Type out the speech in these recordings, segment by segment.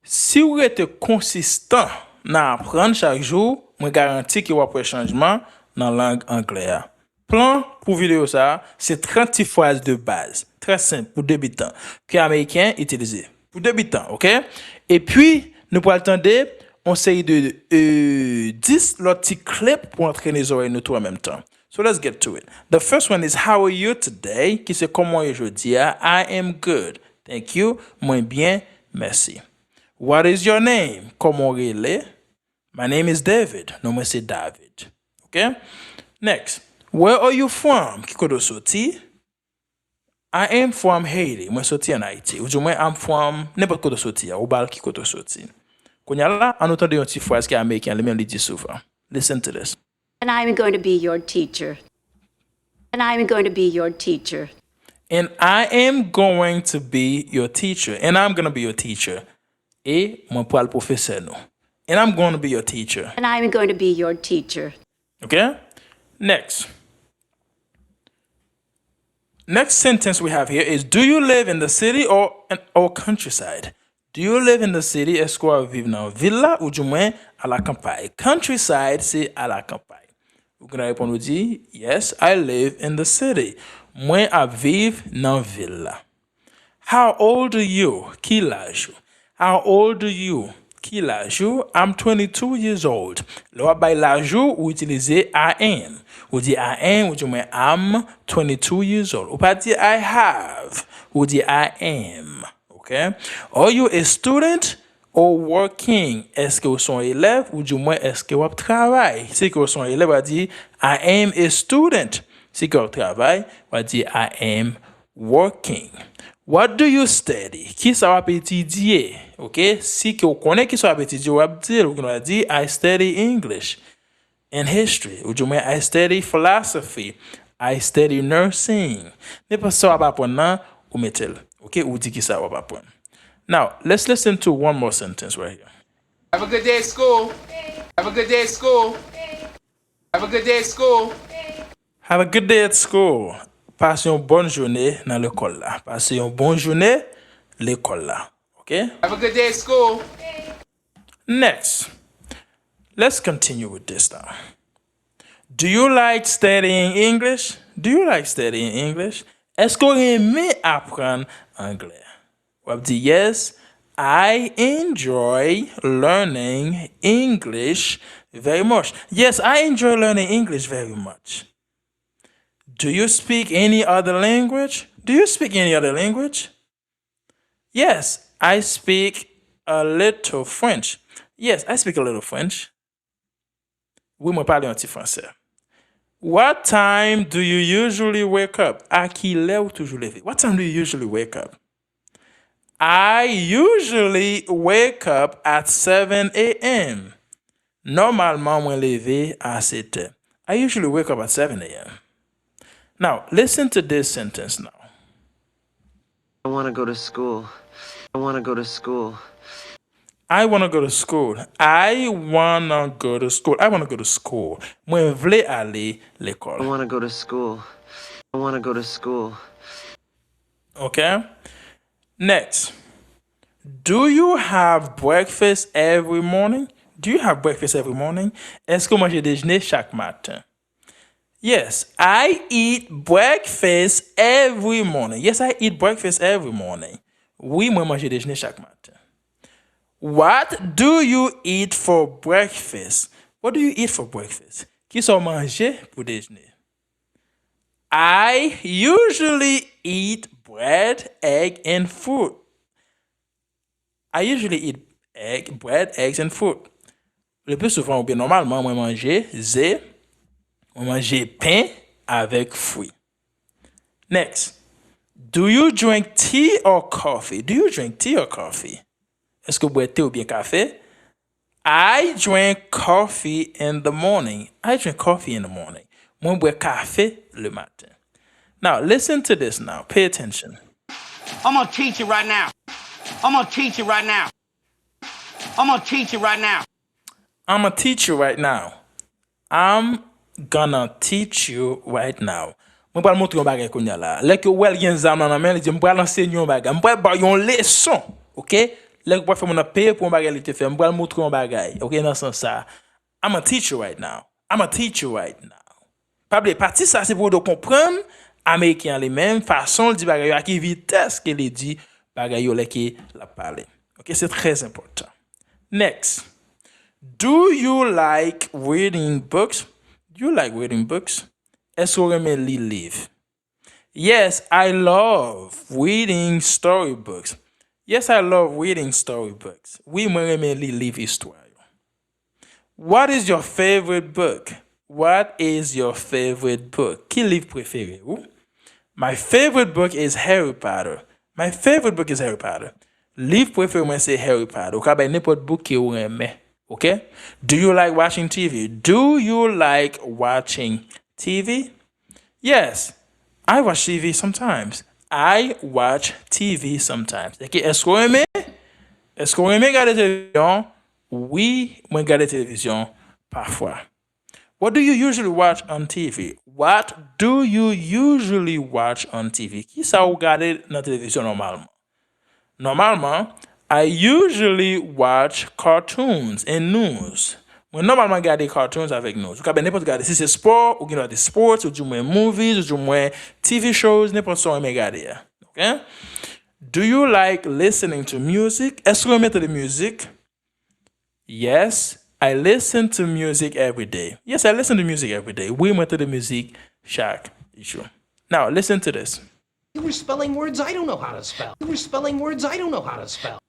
Si vous êtes consistant dans apprendre chaque jour, je garantis que vous avez changement dans la langue anglaise. Plan pour vidéo ça, c'est 30 phrases de base, très simple pour débutants, que les Américains utilisent. Pour débutants, ok? Et puis, nous pourrons attendre on série de 10 petits clips pour entraîner les oreilles nous tout en même temps. So let's get to it. The first one is how are you today? Qui c'est comment aujourd'hui? I am good. Thank you. Moi bien, merci. What is your name? Comment relé? My name is David. Non, moi c'est David. Okay? Next. Where are you from? Qui kodo sorti? I am from Haiti. Moi sorti en Haïti. Ou du moins, I'm from n'importe kodo sorti. Ou bal qui kodo sorti. Kounya la, an entende yon ti phrase ki Ameriken, le men li di souvent. Listen to this. And I'm going to be your teacher. And I'm going to be your teacher. And I am going to be your teacher. And I'm going to be your teacher. Et mwen pou al professeur nou. And I'm going to be your teacher. And I'm going to be your teacher. Okay? Next. Next sentence we have here is, do you live in the city or countryside? Do you live in the city? Est-ce que vous vivez dans la ville ou du moins à la campagne? Countryside, c'est à la campagne. Vous allez répondre, dire, yes, I live in the city. Moi, à vivre dans la ville. How old are you? Qui l'âge? How old are you? Qui l'âge? I'm 22 years old. Là, by l'âge, vous utilisez I am. Vous dites I am, ou du moins I'm 22 years old. Ou pas dire I have. Vous dites I am. Okay? Are you a student or working? Est-ce que vous êtes un élève ou du moins est-ce que vous travaillez? Si vous êtes un élève, vous dites I am a student. Si vous travaillez, vous dites I am working. What do you study? Qui ça va étudier? Okay? Si vous connaissez qui ça va étudier, vous allez dire I study English and history. Ou du moins I study philosophy. I study nursing. Mais pas ça va apprendre ou mettez-le. Okay, ou dit qui ça va apprendre. Now, let's listen to one more sentence right here. Have a good day at school. Have a good day at school. Have a good day at school. Have a good day at school. Passez une bonne journée dans l'école là. Passez une bonne journée l'école là. Okay? Have a good day at school. Next, let's continue with this now. Do you like studying English? Do you like studying English? Est-ce que vous aimez apprendre anglais? Vous dites yes, I enjoy learning English very much. Yes, I enjoy learning English very much. Do you speak any other language? Do you speak any other language? Yes, I speak a little French. Yes, I speak a little French. Oui, moi parle un petit français. What time do you usually wake up? À quelle heure toujours lever? What time do you usually wake up? I usually wake up at 7 a.m. Normalement, moi lever à 7 heures. I usually wake up at 7 a.m. Now, listen to this sentence now. I want to go to school. I want to go to school. I want to go to school. I want to go to school. I want to go to school. Moi vle aller l'école. I want to go to school. I want to go to school. Okay? Next. Do you have breakfast every morning? Do you have breakfast every morning? Est-ce que vous mangez déjeuner chaque matin? Yes, I eat breakfast every morning. Yes, I eat breakfast every morning. Oui, moi manger déjeuner chaque matin. What do you eat for breakfast? What do you eat for breakfast? Qui sont manger pour déjeuner? I usually eat bread, egg, and fruit. I usually eat bread, eggs, and fruit. Le plus souvent, ou bien normalement, moi manger zé, moi manger pain avec fruits. Next. Do you drink tea or coffee? Do you drink tea or coffee? Est-ce que vous boivez thé ou bien café? I drink coffee in the morning. I drink coffee in the morning. Moi bois café le matin. Now, listen to this now. Pay attention. I'm gonna teach you right now. I'm gonna teach you right now. I'm gonna teach you right now. I'm gonna teach you right now. I'm gonna teach you right now. Mwen pral montre yon bagay konya la. Lè ke wel gen zam nan men, li di mwen pral enseigner yon bagay. Mwen pral ba yon leçon. OK? Lè pou fè moun a paye pou un bagay li te fè, m'bral moutre un bagay. OK, dans sens ça. I'm a teacher right now. I'm a teacher right now. Pable, parti ça c'est pour de comprendre Américain les mêmes façon le dit bagay à qui vitesse que les dit bagay yo lè qui la parler. OK, c'est très important. Next. Do you like reading books? Do you like reading books? Est-ce que vous aimez lire livres? Yes, I love reading storybooks. Yes, I love reading storybooks. Oui, moi j'aime lire livres histoire. What is your favorite book? What is your favorite book? Quel livre préféré? My favorite book is Harry Potter. My favorite book is Harry Potter. Livre préféré moi c'est Harry Potter. Ou ka bay n'importe book que vous aimez. Okay? Do you like watching TV? Do you like watching TV? Yes, I watch TV sometimes. I watch TV sometimes. Okay, est-ce qu'on aime? Est-ce qu'on aime regarder télévision? Oui, moi regarder télévision parfois. What do you usually watch on TV? What do you usually watch on TV? Qui ça vous regardez dans la télévision normalement? Normalement, I usually watch cartoons and news. Moi, normalement, regarder cartoons avec news. Ou ka ben n'importe regarder si c'est sport, ou regarder sports, ou du moins movies, ou du moins TV shows, n'importe quoi on regarder. Okay? Do you like listening to music? Est-ce que vous mettez de musique? Yes, I listen to music every day. Yes, I listen to music every day. Oui, moi, de musique chaque jour. Now, listen to this. You were spelling words I don't know how to spell. You were spelling words I don't know how to spell.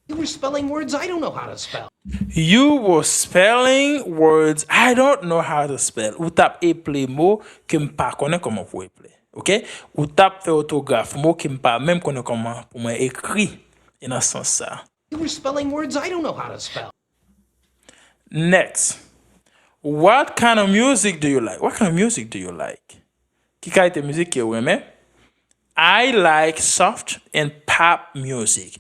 You were spelling words I don't know how to spell. You were spelling words I don't know how to spell. Ou tap éplé mot que m'pa connaît comment pour éplé. OK? Ou tap fait orthographe mot que m'pa même connaît comment pour moi écrit. Et dans ce sens ça. You were spelling words I don't know how to spell. Next. What kind of music do you like? What kind of music do you like? Qui qualité musique que vous aimez? I like soft and pop music.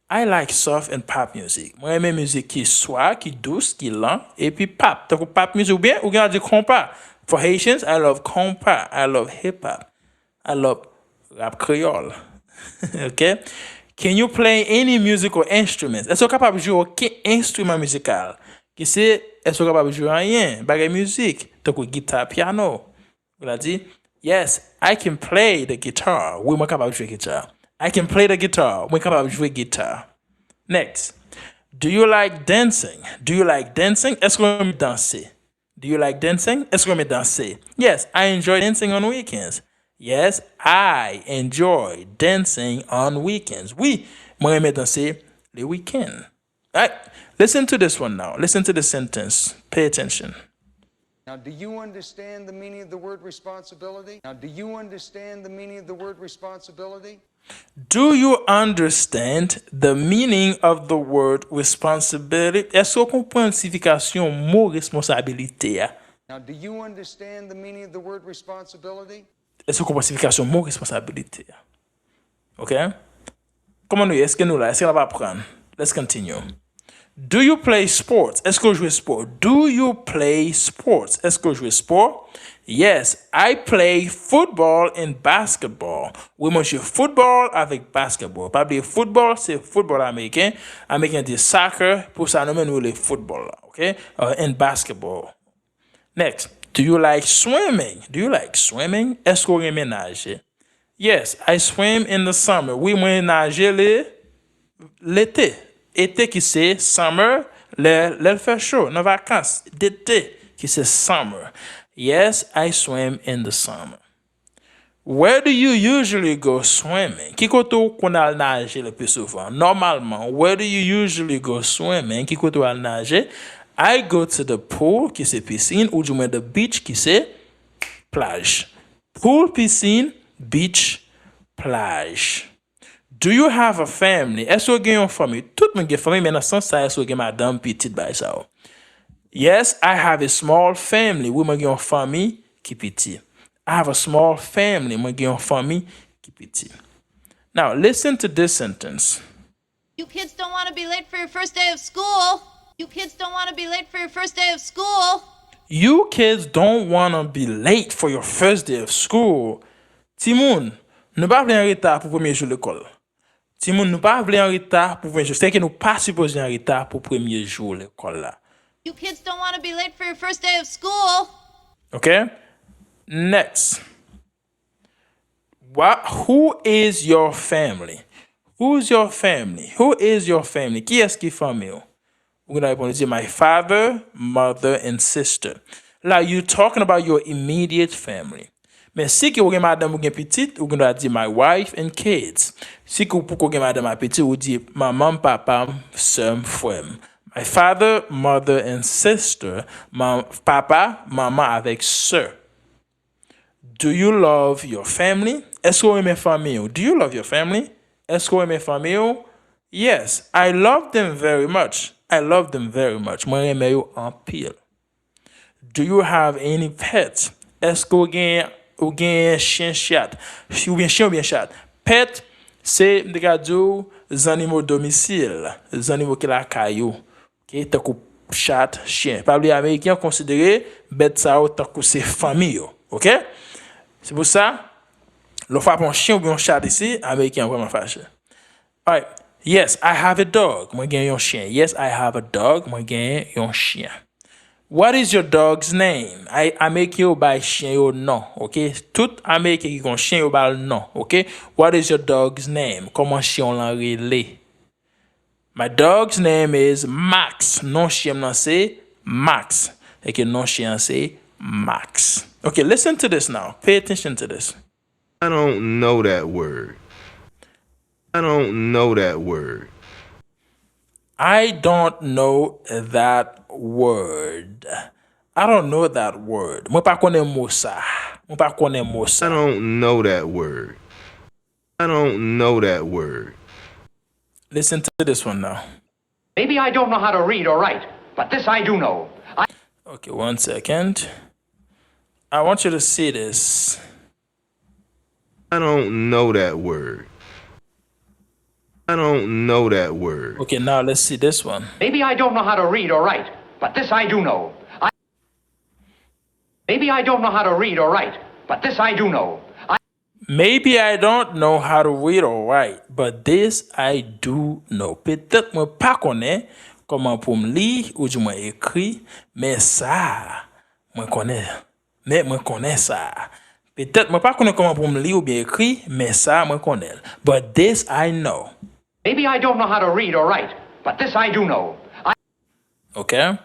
I like soft and pop music. Moi, j'aime musique qui soit, qui douce, qui lent, et puis pop. Donc, pop music ou bien, ou bien on dit compas. For Haitians, I love compas. I love hip-hop. I love rap creole. Okay? Can you play any musical instruments? Est-ce que vous êtes capable de jouer aucun instrument musical? Qui c'est, est-ce que vous êtes capable de jouer rien? Bagay musique. Donc, guitare, piano. Vous l'avez dit? Yes, I can play the guitar. Oui, moi capable de jouer guitare. I can play the guitar. Moi capable de jouer guitare. Next. Do you like dancing? Do you like dancing? Est-ce que vous aimez danser? Do you like dancing? Est-ce que vous aimez danser? Yes, I enjoy dancing on weekends. Yes, I enjoy dancing on weekends. Oui, moi aime danser les week-ends. All right, listen to this one now. Listen to the sentence. Pay attention. Now, do you understand the meaning of the word responsibility? Now, do you understand the meaning of the word responsibility? Do you understand the meaning of the word responsibility? Est-ce que vous comprenez la signification mot responsabilité? Now, do you understand the meaning of the word responsibility? Est-ce que vous comprenez la signification mot responsabilité? OK? Comment nous est-ce que nous là? Est-ce qu'on va apprendre? Let's continue. Do you play sports? Est-ce que vous jouez sport? Do you play sports? Est-ce que vous jouez sport? Yes, I play football and basketball. Oui, moi, je joue football avec basketball. Pas oublier football, c'est football américain. Américain dit soccer, pour ça, nous le football, OK? And basketball. Next, do you like swimming? Do you like swimming? Est-ce que vous aimez nager? Yes, I swim in the summer. Oui, moi, nager l'été. Été qui c'est summer, l'elle fait chaud, nos vacances d'été qui c'est summer. Yes, I swim in the summer. Where do you usually go swimming? Qui côté qu'on a nager le plus souvent? Normalement, where do you usually go swimming? Qui côté on nager? I go to the pool qui c'est piscine ou du moins the beach qui c'est plage. Pool, piscine, beach, plage. Do you have a family? Est-ce que vous avez une famille? Tout le monde a une famille, mais dans ce sens, est-ce que vous avez madame petite by ça? Yes, I have a small family. Oui, moi j'ai une famille qui petite. I have a small family. Moi j'ai une famille qui petite. Now, listen to this sentence. You kids don't want to be late for your first day of school. You kids don't want to be late for your first day of school. You kids don't want to be late for your first day of school. Timoun, ne pas venir en retard pour premier jour de l'école. Si moun nou pas vle en retard pour 20 jours, c'est que nous pas supposé en retard pour premier jour l'école là. You kids don't want to be late for your first day of school. Okay? Next. Who is your family? Who's your family? Who is your family? Qui est-ce qui est famille? We're going to répondre, my father, mother, and sister. Là, you're talking about your immediate family. Mais si que vous avez madame ou petite, vous allez dire my wife and kids. Si que vous avez madame petite, vous dites maman, papa, soeur, frère. My father, mother, and sister. Papa, maman avec sœur. Do you love your family? Est-ce que vous aimez famille? Do you love your family? Est-ce que vous aimez famille? Yes, I love them very much. I love them very much. Moi, j'aime yo en pile. Do you have any pets? Est-ce que vous avez chien chat? Ou bien chien ou bien chat? Pet, c'est des animaux domicile, des animaux qui la caillou. OK, tant que chat, chien. Par les Américains considéré bête ça tant que c'est famille. OK? C'est pour ça le fois pour un chien ou bien un chat ici, Américain vraiment fâché. All right. Yes, I have a dog. Moi gagne un chien. Yes, I have a dog. Moi gagne un chien. What is your dog's name? I make you by chien yo non, OK? Tout Américain qui gon chien yo bal non, OK? What is your dog's name? Comment chien l'en relé? My dog's name is Max. Non chien nan c'est Max. Et que non chien c'est Max. Okay, listen to this now. Pay attention to this. I don't know that word. I don't know that word. I don't know that word. I don't know that word. Moi pas connais mot ça. Moi pas connais mot ça. I don't know that word. I don't know that word. Listen to this one now. Maybe I don't know how to read or write, but this I do know. Okay, 1 second. I want you to see this. I don't know that word. I don't know that word. Okay, now let's see this one. Maybe I don't know how to read or write, but this I do know. Maybe I don't know how to read or write, but this I do know. Maybe I don't know how to read or write, but this I do know. Peut-être moi pas connais comment pour me lire ou du moins écrit, mais ça, moi connais. Mais moi connais ça. Peut-être moi pas connais comment pour me lire ou bien écrit, mais ça moi connais. But this I know. Maybe I don't know how to read or write, but this I do know. Okay?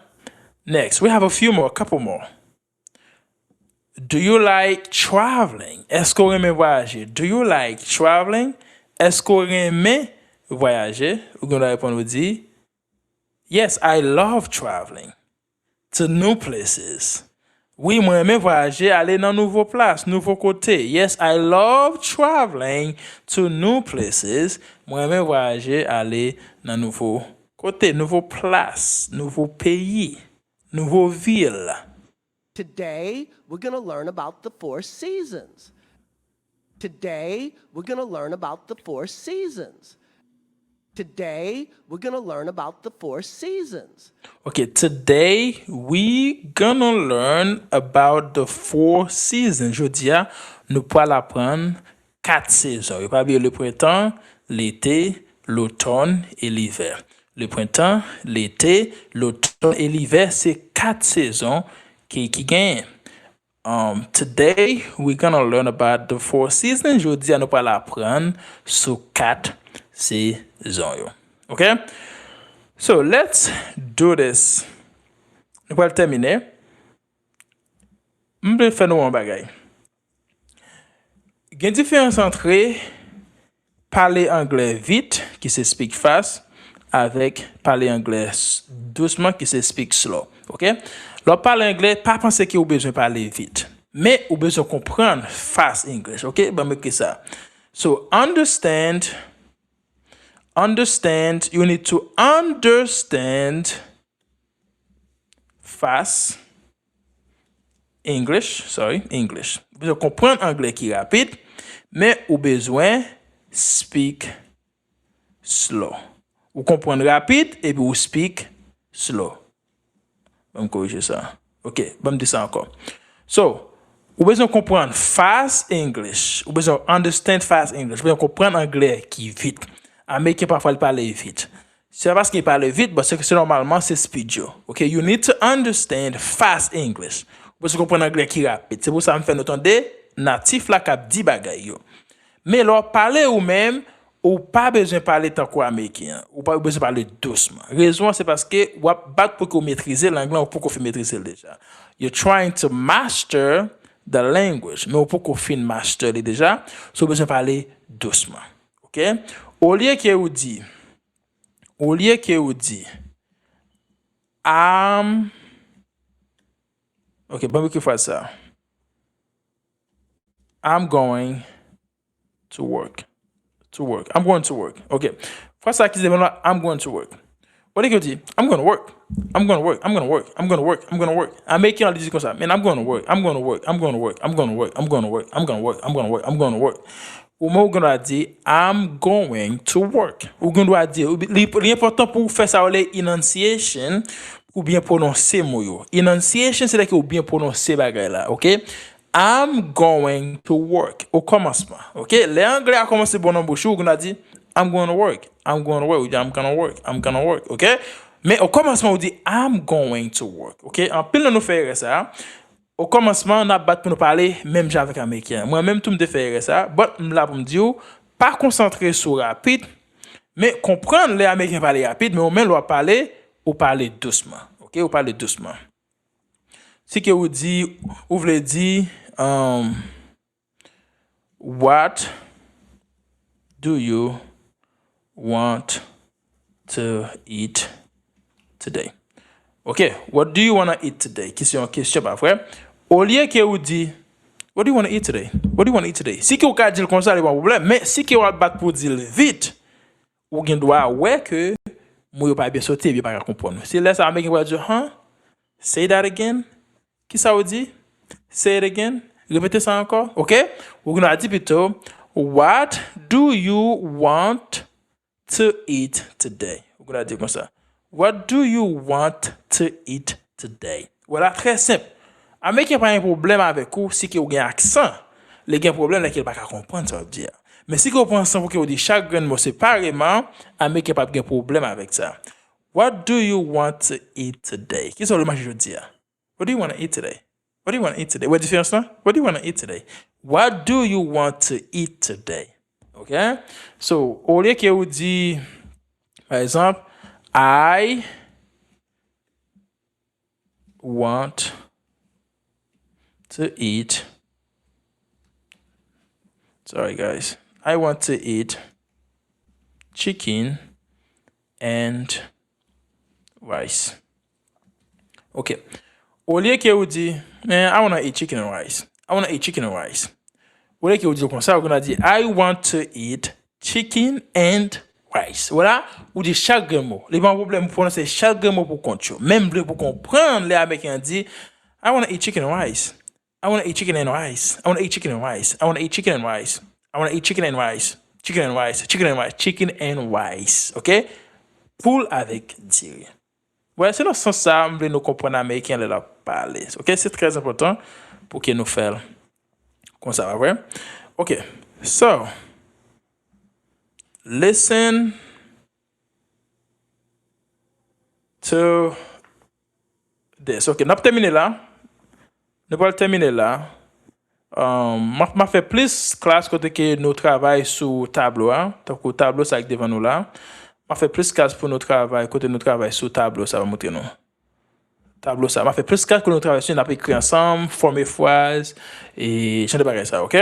Next, we have a couple more. Do you like traveling? Est-ce que vous aimez voyager? Do you like traveling? Est-ce que vous aimez voyager? Vous allez répondre, vous dire, yes, I love traveling to new places. Oui, moi aime voyager, aller dans nouveau place, nouveau côté. Yes, I love traveling to new places. Moi aime voyager, aller dans nouveau côté, nouveau place, nouveau pays, nouveau ville. Today, we're going to learn about the 4 seasons. Today, we're going to learn about the 4 seasons. Today, we're going to learn about the 4 seasons. Okay, today we gonna learn about the 4 seasons. Je dis, nous allons apprendre 4 saisons. Il va bien le printemps, l'été, l'automne et l'hiver. Le printemps, l'été, l'automne et l'hiver, c'est 4 saisons qui gagnent. Today we're gonna learn about the 4 seasons. Je dis, nous allons apprendre sur 4 saisons. Okay? So let's do this. Nous allons terminer. Je vais faire un bagage. Il y a une différence entre parler anglais vite, qui se speak fast, avec parler anglais doucement, qui se speak slow. OK? Lorsque parler anglais, pas penser que vous avez besoin de parler vite. Mais vous avez besoin de comprendre fast English. OK? Ben, mettez ça. So, understand, you need to understand fast English. Vous besoin comprendre anglais qui est rapide, mais vous besoin speak slow. Vous comprenez rapide et puis vous speak slow. Je vais me corriger ça. OK, je vais me dire ça encore. So, vous besoin comprendre fast English. Vous besoin understand fast English. Vous besoin comprendre anglais qui est vite. Américain parfois il parle vite. C'est parce qu'il parle vite, parce que c'est normalement c'est speed yo. Okay, you need to understand fast English. Vous pouvez comprendre anglais qui rapide. C'est pour ça que me fait entendre natif là qui dit bagay yo. Mais leur parler ou même ou pas besoin de parler tant qu'américain, ou pas besoin de parler doucement. Raison c'est parce que ou pas pour que maîtriser l'anglais ou pour qu'on maîtriser déjà. You're trying to master the language, mais pour qu'on fin master déjà, so besoin de parler doucement. OK? Au lieu que vous dit OK, bon que faire ça. I'm going to work. I'm going to work. OK. Fois ça qui dit I'm going to work. What do you dire? I'm going to work. I'm going to work. I'm going to work. I'm going to work. I'm going to work. I'm making all these comme ça. Man, I'm going to work. I'm going to work. I'm going to work. I'm going to work. I'm going to work. I'm going to work. I'm going to work. I'm going to work. Ou moi, on va dire I'm going to work. Ou on doit dire l'important pour faire ça les enunciation ou bien prononcer mot yo. Enunciation c'est là que ou bien prononcer bagay là, OK? I'm going to work au commencement. OK? Les anglais a commencé bon en bouche, on a dit I'm going to work. I'm going to work. I'm going to work. I'm going to work. OK? Mais au commencement on dit I'm going to work. OK? En pile nous faire ça. Au commencement, on a battu pour nous parler, même avec Américain. Moi-même, tout me fait ça. Mais là, pour me dire, pas concentrer sur rapide, mais comprendre les Américains parler rapide, mais au moins, leur parler, ou parler doucement. OK? Ou parler doucement. Si que vous dit, vous voulez dire, what do you want to eat today? OK, what do you want to eat today? Question pas vrai. Au lieu que vous dit, what do you want to eat today? What do you want to eat today? Si que vous dire comme ça, il n'y a pas de problème. Mais si que vous battre pour dire vite, vous doit ouais que moi pas bien sauter, bien pas comprendre. Si là ça américain va dire, say that again. Qui ça vous dit? Say it again. Répétez ça encore. OK? Vous allez dire plutôt, what do you want to eat today? Vous allez dire comme ça. What do you want to eat today? Voilà, très simple. Américain pas un problème avec vous si vous avez un accent. Les gens problème là qu'il pas comprendre ça veut dire. Mais si vous pensez pour que vous dites chaque grain mot séparément, Américain pas de problème avec ça. What do you want to eat today? Qu'est-ce que le match je dis? What do you want to eat today? What do you want to eat today? What différence là? What do you want to eat today? What do you want to eat today? Okay? So, au lieu que vous dites par exemple I want to eat. Sorry, guys. I want to eat chicken and rice. Okay. Au lieu que vous dites, I want to eat chicken and rice. I want to eat chicken and rice. Au lieu que vous dites comme ça, vous allez dire, I want to eat chicken and rice. Voilà, ou dit chaque mot. Les bons problèmes pour prononcer chaque mot pour compter. Même pour comprendre, les Américains disent, I want to eat chicken and rice. I want to eat chicken and rice. I want to eat chicken and rice. I want to eat chicken and rice. I want to eat chicken and rice. Chicken and rice. Chicken and rice. Chicken and rice. OK? Poule avec dire. Voilà, c'est dans ce sens-là, nous comprenons Américains de la parler. OK? C'est très important pour que nous fassions comme ça, vrai? OK. So, listen to this. OK, nous avons terminé là. Nous allons terminer là. M'a fait plus classe côté que nous travaillons sur tableau. Donc, le tableau, c'est devant nous là. M'a fait plus classe pour nous travailler côté nous travaillons sur tableau, ça va montrer nous. Tableau, ça m'a fait plus classe que nous travaillons sur, on a écrit ensemble, former phrase et je ne sais pas ça, OK?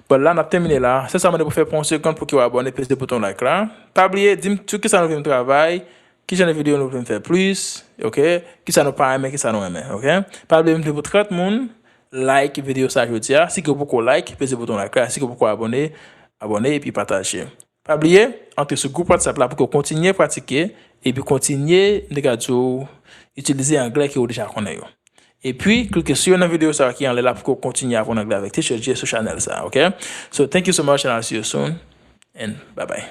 Bon, là, on a terminé là. C'est ça, on va faire pour 1 seconde pour qu'il vous abonne, puis le bouton like là. Pas oublier, dis-moi tout que ça nous fait travail, qui genre de vidéo nous peut faire plus, OK? Qui ça nous pas aimer, qui ça nous aime, OK? Pas oublier de pour 30 personnes like vidéo ça je dis, si que beaucoup like, puis le bouton like là, si que beaucoup abonner et puis partager. Pas oublier, entrez sur le groupe WhatsApp là pour que vous continuez à pratiquer et puis continuer de utiliser l'anglais que vous déjà connaissez. Et puis, cliquez sur la vidéo qui est là pour continuer à apprendre l'anglais avec Teacher J sur channel ça, OK? So, thank you so much and I'll see you soon and bye bye.